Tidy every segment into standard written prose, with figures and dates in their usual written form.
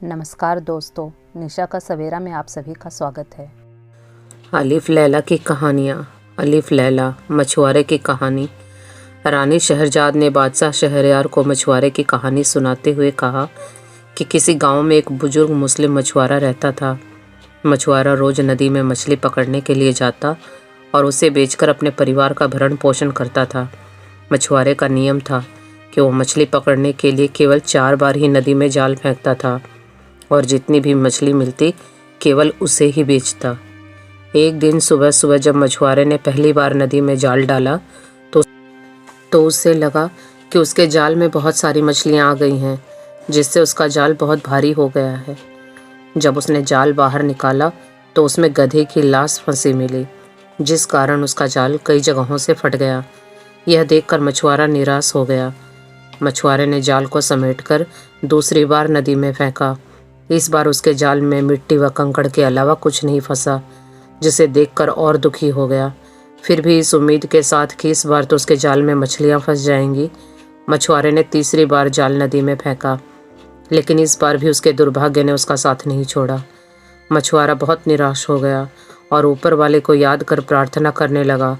नमस्कार दोस्तों, निशा का सवेरा में आप सभी का स्वागत है। अलिफ लैला की कहानियाँ। अलिफ लैला मछुआरे की कहानी। रानी शहरजाद ने बादशाह शहरयार को मछुआरे की कहानी सुनाते हुए कहा कि किसी गांव में एक बुजुर्ग मुस्लिम मछुआरा रहता था। मछुआरा रोज़ नदी में मछली पकड़ने के लिए जाता और उसे बेचकर अपने परिवार का भरण पोषण करता था। मछुआरे का नियम था कि वो मछली पकड़ने के लिए केवल 4 बार ही नदी में जाल फेंकता था और जितनी भी मछली मिलती केवल उसे ही बेचता। एक दिन सुबह सुबह जब मछुआरे ने पहली बार नदी में जाल डाला तो उसे लगा कि उसके जाल में बहुत सारी मछलियां आ गई हैं, जिससे उसका जाल बहुत भारी हो गया है। जब उसने जाल बाहर निकाला तो उसमें गधे की लाश फंसी मिली, जिस कारण उसका जाल कई जगहों से फट गया। यह देखकर मछुआरा निराश हो गया। मछुआरे ने जाल को समेटकर दूसरी बार नदी में फेंका। इस बार उसके जाल में मिट्टी व कंकड़ के अलावा कुछ नहीं फंसा, जिसे देखकर और दुखी हो गया। फिर भी इस उम्मीद के साथ कि इस बार तो उसके जाल में मछलियां फंस जाएंगी, मछुआरे ने तीसरी बार जाल नदी में फेंका, लेकिन इस बार भी उसके दुर्भाग्य ने उसका साथ नहीं छोड़ा। मछुआरा बहुत निराश हो गया और ऊपर वाले को याद कर प्रार्थना करने लगा,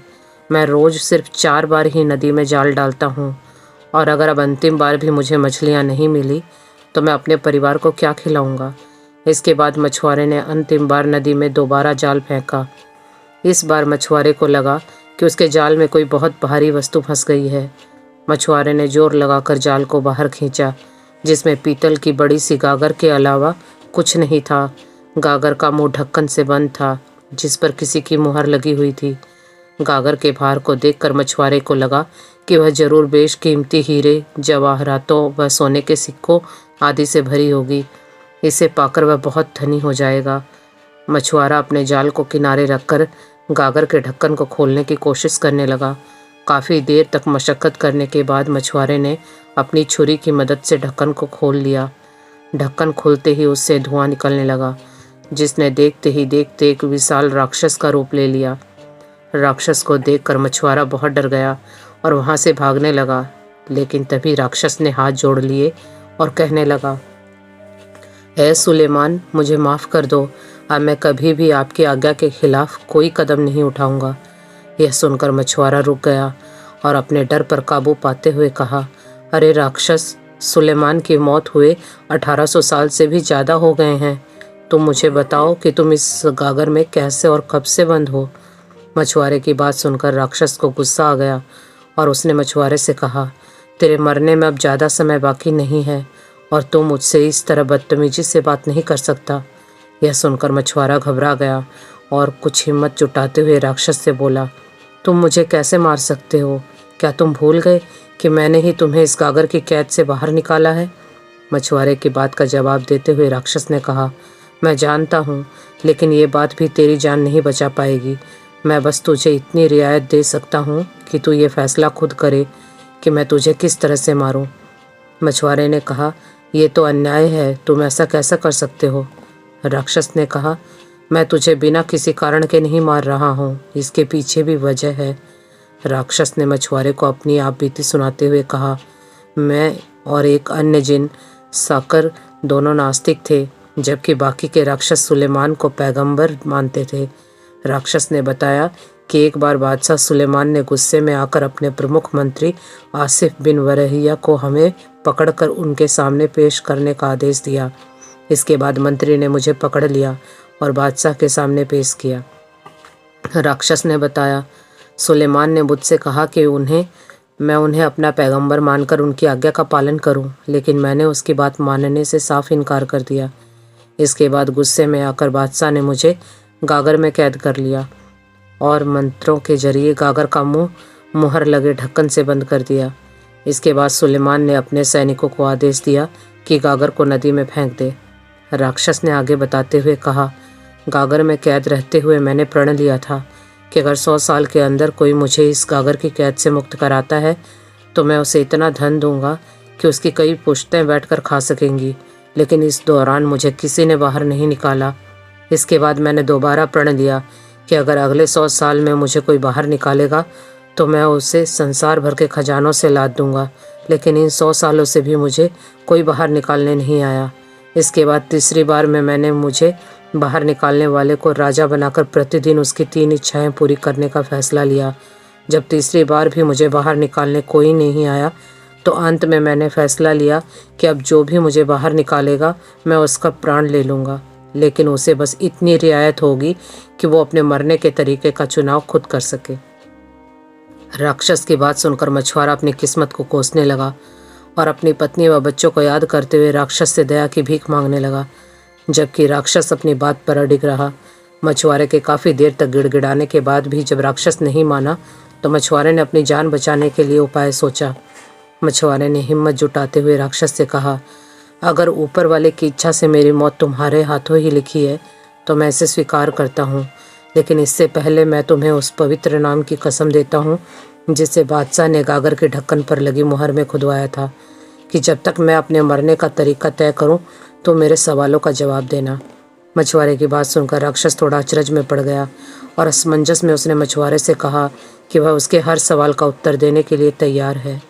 मैं रोज़ सिर्फ 4 बार ही नदी में जाल डालता हूँ और अगर अब अंतिम बार भी मुझे मछलियाँ नहीं मिली तो मैं अपने परिवार को क्या खिलाऊंगा। इसके बाद मछुआरे ने अंतिम बार नदी में दोबारा जाल फेंका। इस बार मछुआरे को लगा कि उसके जाल में कोई बहुत भारी वस्तु फंस गई है। मछुआरे ने जोर लगाकर जाल को बाहर खींचा, जिसमें पीतल की बड़ी सी गागर के अलावा कुछ नहीं था। गागर का मुंह ढक्कन से बंद था, जिस पर किसी की मुहर लगी हुई थी। गागर के भार को देखकर मछुआरे को लगा कि वह जरूर बेशकीमती हीरे, जवाहरातों व सोने के सिक्कों आदि से भरी होगी। इसे पाकर वह बहुत धनी हो जाएगा। मछुआरा अपने जाल को किनारे रखकर गागर के ढक्कन को खोलने की कोशिश करने लगा। काफ़ी देर तक मशक्क़त करने के बाद मछुआरे ने अपनी छुरी की मदद से ढक्कन को खोल लिया। ढक्कन खुलते ही उससे धुआं निकलने लगा, जिसने देखते ही देखते एक विशाल राक्षस का रूप ले लिया। राक्षस को देखकर मछुआरा बहुत डर गया और वहाँ से भागने लगा, लेकिन तभी राक्षस ने हाथ जोड़ लिए और कहने लगा, ऐ सुलेमान, मुझे माफ़ कर दो, अब मैं कभी भी आपकी आज्ञा के खिलाफ कोई कदम नहीं उठाऊंगा। यह सुनकर मछुआरा रुक गया और अपने डर पर काबू पाते हुए कहा, अरे राक्षस, सुलेमान की मौत हुए 1800 साल से भी ज़्यादा हो गए हैं। तुम मुझे बताओ कि तुम इस गागर में कैसे और कब से बंद हो। मछुआरे की बात सुनकर राक्षस को गुस्सा आ गया और उसने मछुआरे से कहा, तेरे मरने में अब ज़्यादा समय बाकी नहीं है और तू मुझसे इस तरह बदतमीजी से बात नहीं कर सकता। यह सुनकर मछुआरा घबरा गया और कुछ हिम्मत जुटाते हुए राक्षस से बोला, तुम मुझे कैसे मार सकते हो? क्या तुम भूल गए कि मैंने ही तुम्हें इस गागर की कैद से बाहर निकाला है? मछुआरे की बात का जवाब देते हुए राक्षस ने कहा, मैं जानता हूँ, लेकिन ये बात भी तेरी जान नहीं बचा पाएगी। मैं बस तुझे इतनी रियायत दे सकता हूँ कि तू ये फैसला खुद करे कि मैं तुझे किस तरह से मारूं। मछुआरे ने कहा, ये तो अन्याय है, तुम ऐसा कैसा कर सकते हो? राक्षस ने कहा, मैं तुझे बिना किसी कारण के नहीं मार रहा हूँ, इसके पीछे भी वजह है। राक्षस ने मछुआरे को अपनी आप बीती सुनाते हुए कहा, मैं और एक अन्य जिन साकर दोनों नास्तिक थे, जबकि बाकी के राक्षस सुलेमान को पैगंबर मानते थे। राक्षस ने बताया कि एक बार बादशाह सुलेमान ने गुस्से में आकर अपने प्रमुख मंत्री आसिफ बिन वरहिया को हमें पकड़कर उनके सामने पेश करने का आदेश दिया। इसके बाद मंत्री ने मुझे पकड़ लिया और बादशाह के सामने पेश किया। राक्षस ने बताया, सुलेमान ने मुझसे कहा कि मैं उन्हें अपना पैगंबर मानकर उनकी आज्ञा का पालन करूं, लेकिन मैंने उसकी बात मानने से साफ इनकार कर दिया। इसके बाद गुस्से में आकर बादशाह ने मुझे गागर में कैद कर लिया और मंत्रों के जरिए गागर का मुंह मुहर लगे ढक्कन से बंद कर दिया। इसके बाद सुलेमान ने अपने सैनिकों को आदेश दिया कि गागर को नदी में फेंक दे। राक्षस ने आगे बताते हुए कहा, गागर में कैद रहते हुए मैंने प्रण लिया था कि अगर 100 साल के अंदर कोई मुझे इस गागर की कैद से मुक्त कराता है तो मैं उसे इतना धन दूंगा कि उसकी कई पुश्तें बैठकर खा सकेंगी, लेकिन इस दौरान मुझे किसी ने बाहर नहीं निकाला। इसके बाद मैंने दोबारा प्रण लिया कि अगर अगले 100 साल में मुझे कोई बाहर निकालेगा तो मैं उसे संसार भर के खजानों से लाद दूंगा, लेकिन इन 100 सालों से भी मुझे कोई बाहर निकालने नहीं आया। इसके बाद तीसरी बार में मैंने मुझे बाहर निकालने वाले को राजा बनाकर प्रतिदिन उसकी 3 इच्छाएं पूरी करने का फैसला लिया। जब तीसरी बार भी मुझे बाहर निकालने कोई नहीं आया तो अंत में मैंने फैसला लिया कि अब जो भी मुझे बाहर निकालेगा मैं उसका प्राण ले लूँगा, लेकिन उसे बस इतनी रियायत होगी कि वो अपने मरने के तरीके का चुनाव खुद कर सके। राक्षस की बात सुनकर मछुआरा अपनी किस्मत को कोसने लगा और अपनी पत्नी व बच्चों को याद करते हुए राक्षस से दया की भीख मांगने लगा। जबकि राक्षस अपनी बात पर अडिग रहा। मछुआरे के काफ़ी देर तक गिड़गिड़ाने के बाद भी जब राक्षस नहीं माना तो मछुआरे ने अपनी जान बचाने के लिए उपाय सोचा। मछुआरे ने हिम्मत जुटाते हुए राक्षस से कहा, अगर ऊपर वाले की इच्छा से मेरी मौत तुम्हारे हाथों ही लिखी है तो मैं इसे स्वीकार करता हूँ, लेकिन इससे पहले मैं तुम्हें उस पवित्र नाम की कसम देता हूँ जिसे बादशाह ने गागर के ढक्कन पर लगी मुहर में खुदवाया था कि जब तक मैं अपने मरने का तरीका तय करूँ तो मेरे सवालों का जवाब देना। मछुआरे की बात सुनकर राक्षस थोड़ा अचरज में पड़ गया और असमंजस में उसने मछुआरे से कहा कि वह उसके हर सवाल का उत्तर देने के लिए तैयार है।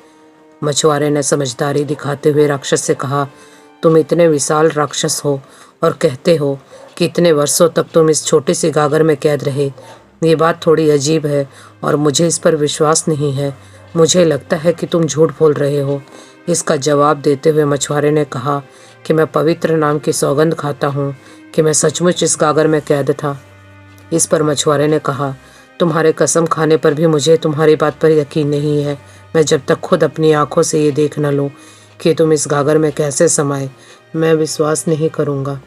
मछुआरे ने समझदारी दिखाते हुए राक्षस से कहा, तुम इतने विशाल राक्षस हो और कहते हो कि इतने वर्षों तक तुम इस छोटी सी गागर में कैद रहे। ये बात थोड़ी अजीब है और मुझे इस पर विश्वास नहीं है। मुझे लगता है कि तुम झूठ बोल रहे हो। इसका जवाब देते हुए मछुआरे ने कहा कि मैं पवित्र नाम की सौगंध खाता हूँ कि मैं सचमुच इस गागर में कैद था। इस पर मछुआरे ने कहा, तुम्हारे कसम खाने पर भी मुझे तुम्हारी बात पर यकीन नहीं है। मैं जब तक खुद अपनी आंखों से ये देख न लूँ कि तुम इस गागर में कैसे समाये, मैं विश्वास नहीं करूँगा।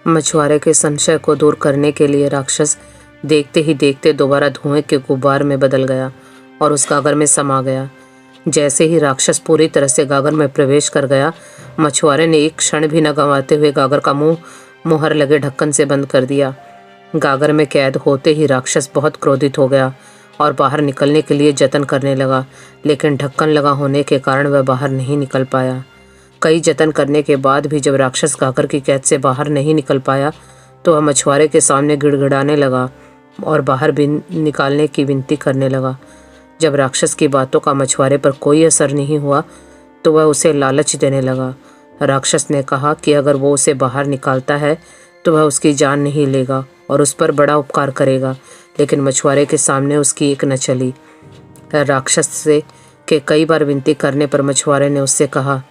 मछुआरे के संशय को दूर करने के लिए राक्षस देखते ही देखते दोबारा धुएं के गुब्बार में बदल गया और उस गागर में समा गया। जैसे ही राक्षस पूरी तरह से गागर में प्रवेश कर गया, मछुआरे ने एक क्षण भी न गंवाते हुए गागर का मुंह मुहर लगे ढक्कन से बंद कर दिया। गागर में कैद होते ही राक्षस बहुत क्रोधित हो गया और बाहर निकलने के लिए जतन करने लगा, लेकिन ढक्कन लगा होने के कारण वह बाहर नहीं निकल पाया। कई जतन करने के बाद भी जब राक्षस गागर की कैद से बाहर नहीं निकल पाया तो वह मछुआरे के सामने गिड़गिड़ाने लगा और बाहर भी निकालने की विनती करने लगा। जब राक्षस की बातों का मछुआरे पर कोई असर नहीं हुआ तो वह उसे लालच देने लगा। राक्षस ने कहा कि अगर वो उसे बाहर निकालता है तो वह उसकी जान नहीं लेगा और उस पर बड़ा उपकार करेगा, लेकिन मछुआरे के सामने उसकी एक न चली। राक्षस से के कई बार विनती करने पर मछुआरे ने उससे कहा,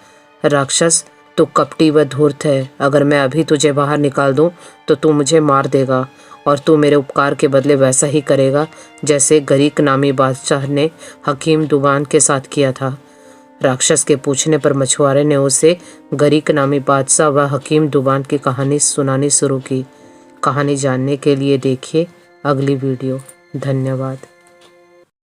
राक्षस तू कपटी व धूर्त है। अगर मैं अभी तुझे बाहर निकाल दूं तो तू मुझे मार देगा और तू मेरे उपकार के बदले वैसा ही करेगा जैसे गरीक नामी बादशाह ने हकीम दुबान के साथ किया था। राक्षस के पूछने पर मछुआरे ने उसे गरीक नामी बादशाह व हकीम दुबान की कहानी सुनानी शुरू की। कहानी जानने के लिए देखिए अगली वीडियो। धन्यवाद।